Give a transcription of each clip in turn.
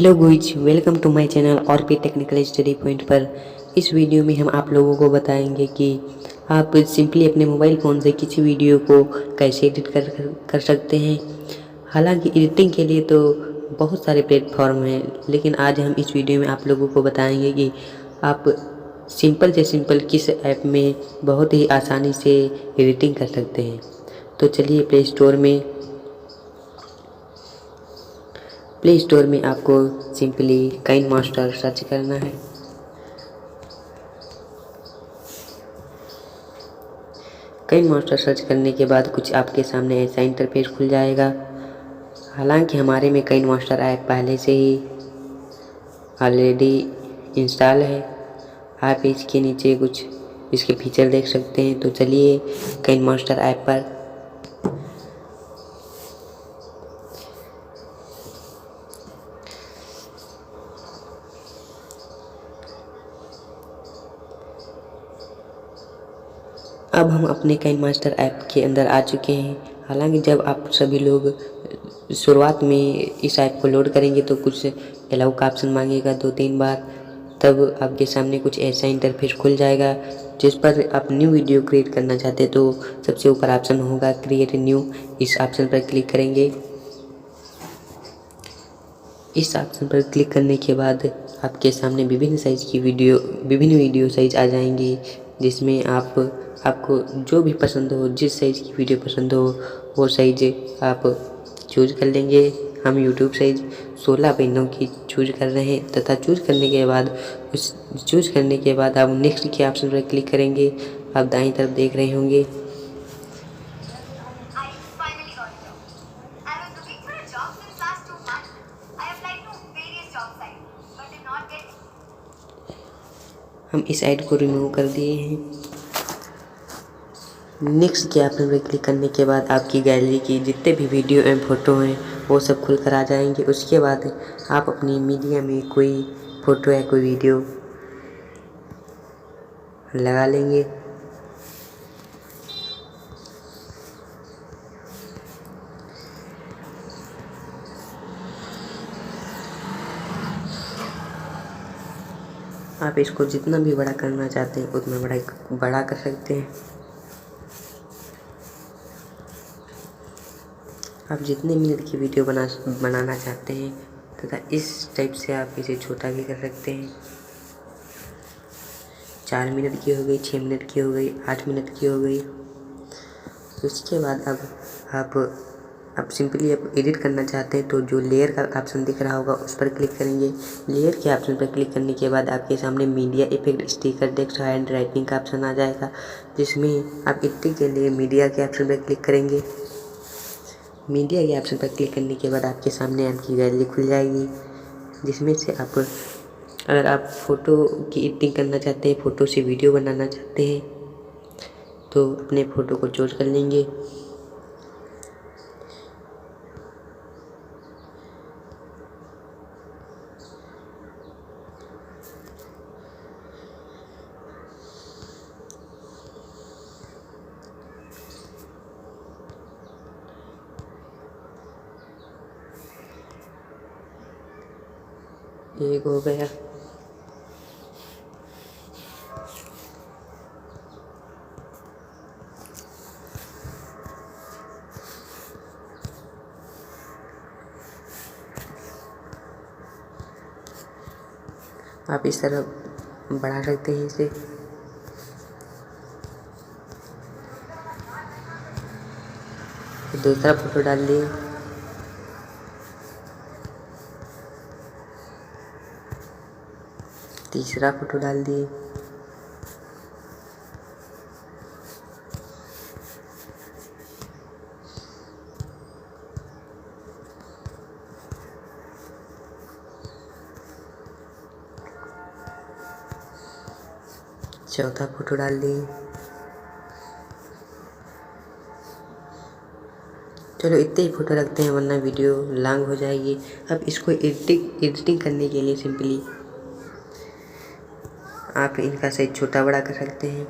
Hello guys, welcome to my channel और भी technical study point पर। इस वीडियो में हम आप लोगों को बताएंगे कि आप सिंपली अपने मोबाइल फ़ोन से किसी वीडियो को कैसे एडिट कर सकते हैं। हालांकि एडिटिंग के लिए तो बहुत सारे प्लेटफॉर्म हैं, लेकिन आज हम इस वीडियो में आप लोगों को बताएंगे कि आप सिंपल से सिंपल किस ऐप में बहुत ही आसानी से एडिटिंग कर सकते हैं। तो चलिए प्ले स्टोर में आपको सिंपली काइनमास्टर सर्च करना है। काइनमास्टर सर्च करने के बाद कुछ आपके सामने ऐसा इंटरफेस खुल जाएगा। हालांकि हमारे में काइनमास्टर ऐप पहले से ही ऑलरेडी इंस्टॉल है। आप इसके नीचे कुछ इसके फीचर देख सकते हैं। तो चलिए काइनमास्टर ऐप पर अब हम अपने काइनमास्टर ऐप के अंदर आ चुके हैं। हालांकि जब आप सभी लोग शुरुआत में इस ऐप को लोड करेंगे तो कुछ अलाउ का ऑप्शन मांगेगा 2-3 बार। तब आपके सामने कुछ ऐसा इंटरफेस खुल जाएगा जिस पर आप न्यू वीडियो क्रिएट करना चाहते हैं। तो सबसे ऊपर ऑप्शन होगा क्रिएट न्यू, इस ऑप्शन पर क्लिक करेंगे। इस ऑप्शन पर क्लिक करने के बाद आपके सामने विभिन्न वीडियो साइज आ जाएंगी, जिसमें आपको जो भी पसंद हो, जिस साइज़ की वीडियो पसंद हो वो साइज आप चूज कर लेंगे। हम यूट्यूब साइज 16:9 की चूज कर रहे हैं तथा चूज करने के बाद आप नेक्स्ट के ऑप्शन पर क्लिक करेंगे। आप दाईं तरफ देख रहे होंगे हम इस ऐड को रिमूव कर दिए हैं। नेक्स्ट के ऑप्शन पर क्लिक करने के बाद आपकी गैलरी की जितने भी वीडियो एवं फ़ोटो हैं वो सब खुल कर आ जाएंगे। उसके बाद आप अपनी मीडिया में कोई फ़ोटो या कोई वीडियो लगा लेंगे। आप इसको जितना भी बड़ा करना चाहते हैं उतना बड़ा कर सकते हैं। आप जितने मिनट की वीडियो बनाना चाहते हैं तथा इस टाइप से आप इसे छोटा भी कर सकते हैं। 4 मिनट की हो गई, 6 मिनट की हो गई, 8 मिनट की हो गई। उसके बाद आप सिंपली एडिट करना चाहते हैं तो जो लेयर का ऑप्शन दिख रहा होगा उस पर क्लिक करेंगे। लेयर के ऑप्शन पर क्लिक करने के बाद आपके सामने media effect, sticker, text, hand writing का ऑप्शन आ जाएगा, जिसमें आप एडिटिंग के लिए मीडिया के ऑप्शन पर क्लिक करेंगे। मीडिया के ऑप्शन पर क्लिक करने के बाद आपके सामने आपकी गैलरी खुल जाएगी, जिसमें से अगर आप फ़ोटो की एडिटिंग करना चाहते हैं, फ़ोटो से वीडियो बनाना चाहते हैं तो अपने फ़ोटो को चूज कर लेंगे। एक हो गया। आप इस तरह बढ़ा सकते हैं इसे। दूसरा फोटो डाल दिए। तीसरा फोटो डाल दिए। चौथा फोटो डाल दिए। चलो इतने ही फ़ोटो रखते हैं वरना वीडियो लॉन्ग हो जाएगी। अब इसको एडिटिंग करने के लिए सिंपली आप इनका साइज छोटा बड़ा कर सकते हैं।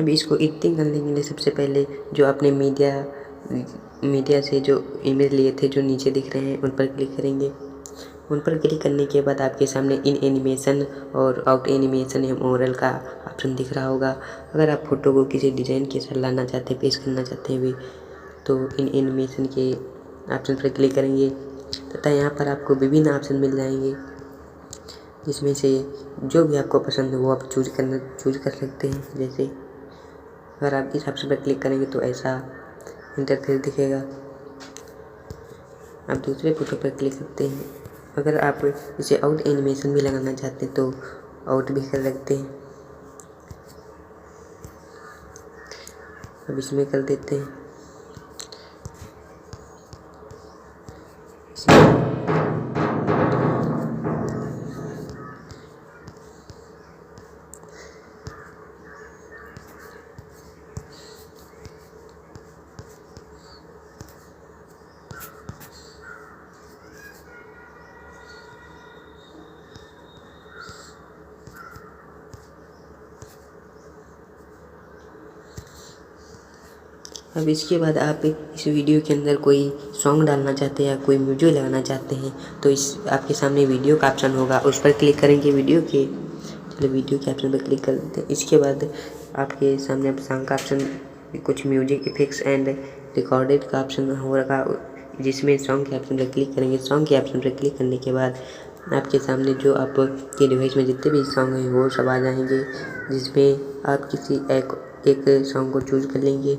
अभी इसको एडिटिंग करने के लिए सबसे पहले जो आपने मीडिया से जो इमेज लिए थे जो नीचे दिख रहे हैं उन पर क्लिक करेंगे। उन पर क्लिक करने के बाद आपके सामने इन एनिमेशन और आउट एनिमेशन या मॉडल का ऑप्शन दिख रहा होगा। अगर आप फोटो को किसी डिज़ाइन के साथ लाना चाहते हैं, पेश करना चाहते हैं भी, तो इन एनिमेशन के ऑप्शन पर क्लिक करेंगे तथा यहाँ पर आपको विभिन्न ऑप्शन मिल जाएंगे, जिसमें से जो भी आपको पसंद हो वो आप चूज कर सकते हैं। जैसे अगर आप इस ऑप्शन पर क्लिक करेंगे तो ऐसा इंटरफेस दिखेगा। आप दूसरे फोटो पर क्लिक करते हैं। अगर आप इसे आउट एनिमेशन भी लगाना चाहते हैं तो आउट भी कर सकते हैं। अब इसमें कर देते हैं। अब इसके बाद आप इस वीडियो के अंदर कोई सॉन्ग डालना चाहते हैं या कोई म्यूजिक लगाना चाहते हैं तो इस आपके सामने वीडियो का ऑप्शन होगा, उस पर क्लिक करेंगे। वीडियो के ऑप्शन पर क्लिक कर देते हैं। इसके बाद आपके सामने सॉन्ग का ऑप्शन, कुछ म्यूजिक इफेक्ट्स एंड रिकॉर्डेड का ऑप्शन होगा, जिसमें सॉन्ग के ऑप्शन पर क्लिक करेंगे। सॉन्ग के ऑप्शन पर क्लिक करने के बाद आपके सामने जो आपके डिवाइस में जितने भी सॉन्ग हैं वो सब आ जाएंगे, जिसमें आप किसी एक सॉन्ग को चूज कर लेंगे।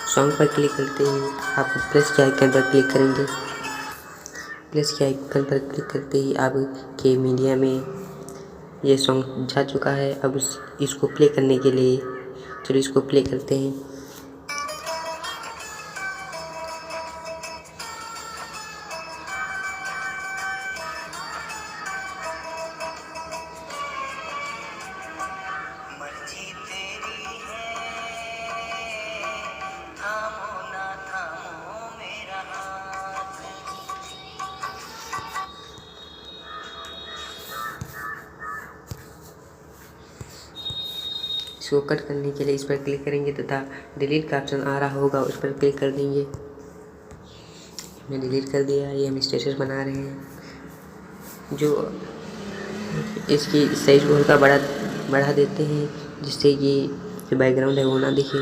सॉन्ग पर क्लिक करते ही आप प्लस के आइकन पर क्लिक करेंगे। प्लस के आइकन पर क्लिक करते ही आपके मीडिया में ये सॉन्ग जा चुका है। अब इसको प्ले करने के लिए चलिए इसको प्ले करते हैं। इसको कट करने के लिए इस पर क्लिक करेंगे तथा डिलीट का ऑप्शन आ रहा होगा, उस पर क्लिक कर देंगे। हमने डिलीट कर दिया। ये हम स्टेटस बना रहे हैं। जो इसकी साइज को हल्का बढ़ा देते हैं, जिससे कि जो बैकग्राउंड है वो ना दिखे।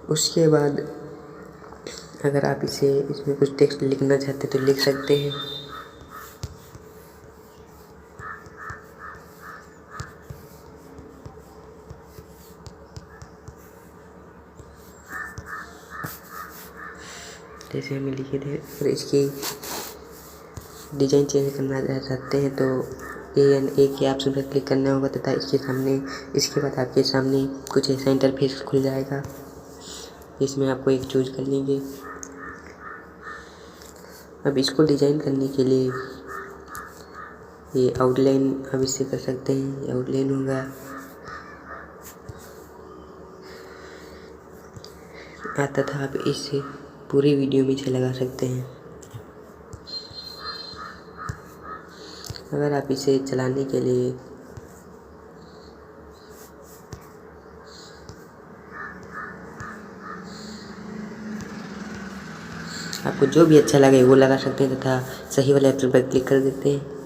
उसके बाद अगर आप इसमें कुछ टेक्स्ट लिखना चाहते हैं तो लिख सकते हैं। जैसे हमें लिखे थे। और इसकी डिज़ाइन चेंज करना चाहते हैं तो ए के ऑप्शन पर क्लिक करना होगा तथा इसके बाद आपके सामने कुछ ऐसा इंटरफेस खुल जाएगा, इसमें आपको एक चूज कर लेंगे। अब इसको डिज़ाइन करने के लिए ये आउटलाइन अब इससे कर सकते हैं। ये आउटलाइन होगा तथा आप इसे पूरी वीडियो में इसे लगा सकते हैं। अगर आप इसे चलाने के लिए आपको जो भी अच्छा लगे वो लगा सकते हैं तथा सही वाले ऑप्शन पर क्लिक कर देते हैं।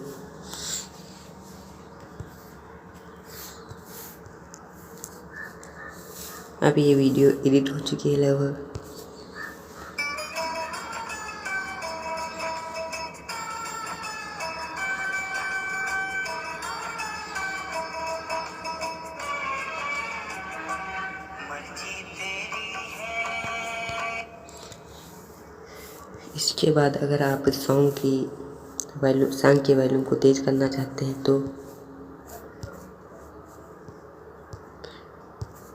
अब ये वीडियो एडिट हो चुकी है लगभग। इसके बाद अगर आप सॉन्ग के वॉल्यूम को तेज़ करना चाहते हैं तो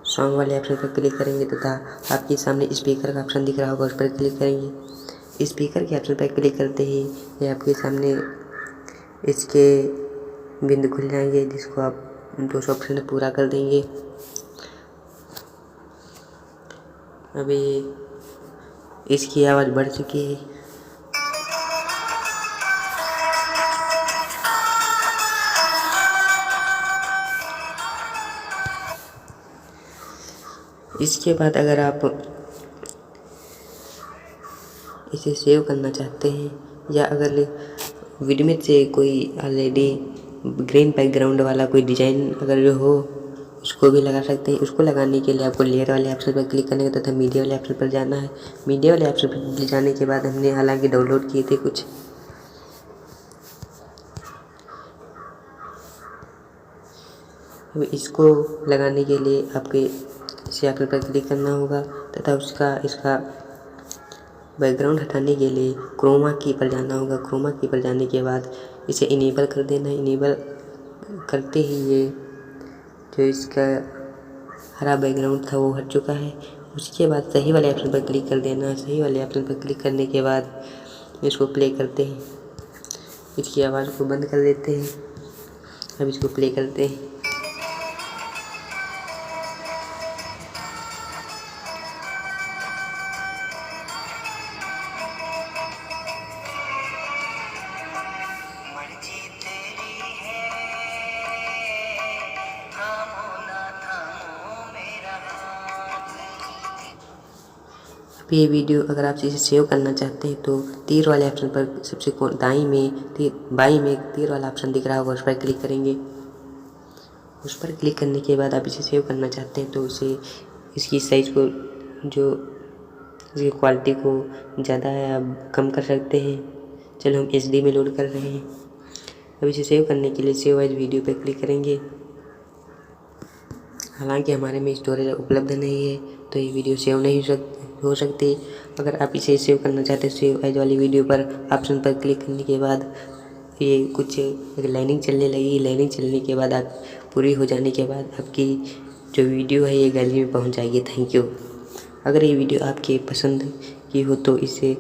सॉन्ग वाले ऑप्शन पर क्लिक करेंगे तथा आपके सामने स्पीकर का ऑप्शन दिख रहा होगा, उस पर क्लिक करेंगे। स्पीकर के ऑप्शन पर क्लिक करते ही ये आपके सामने इसके बिंदु खुल जाएंगे, जिसको आप 200 ऑप्शन पूरा कर देंगे। अभी इसकी आवाज़ बढ़ चुकी है। इसके बाद अगर आप इसे सेव करना चाहते हैं या अगर वीडियो में से कोई ऑलरेडी ग्रीन बैकग्राउंड वाला कोई डिज़ाइन अगर जो हो उसको भी लगा सकते हैं। उसको लगाने के लिए आपको लेयर वाले ऑप्शन पर क्लिक करने का तथा मीडिया वाले ऑप्शन पर जाना है। मीडिया वाले ऑप्शन पर जाने के बाद हमने हालांकि डाउनलोड किए थे कुछ, अब इसको लगाने के लिए आपके इसी ऑप्शन पर क्लिक करना होगा तथा इसका बैकग्राउंड हटाने के लिए क्रोमा की पर जाना होगा। क्रोमा की पर जाने के बाद इसे इनेबल कर देना है। इनेबल करते ही ये जो इसका हरा बैकग्राउंड था वो हट चुका है। उसके बाद सही वाले ऑप्शन पर क्लिक कर देना है। सही वाले ऑप्शन पर क्लिक करने के बाद इसको प्ले करते हैं। इसकी आवाज़ को बंद कर देते हैं। अब इसको प्ले करते हैं। अब ये वीडियो अगर आप इसे सेव करना चाहते हैं तो तीर वाले ऑप्शन पर सबसे बाई में तीर वाला ऑप्शन दिख रहा होगा, उस पर क्लिक करेंगे। उस पर क्लिक करने के बाद आप इसे सेव करना चाहते हैं तो इसकी साइज़ को जो इसकी क्वालिटी को ज़्यादा है आप कम कर सकते हैं। चलो हम HD में लोड कर रहे हैं। अब इसे सेव करने के लिए सेव एज वीडियो पर क्लिक करेंगे। हालांकि हमारे में स्टोरेज उपलब्ध नहीं है तो ये वीडियो सेव नहीं हो सकती। अगर आप इसे सेव करना चाहते हैं सेव एज वाली वीडियो पर ऑप्शन पर क्लिक करने के बाद ये कुछ एक लाइनिंग चलने लगी। लाइनिंग चलने के बाद आप पूरी हो जाने के बाद आपकी जो वीडियो है ये गैलरी में पहुंच जाएगी। Thank you. अगर ये वीडियो आपके पसंद की हो तो इसे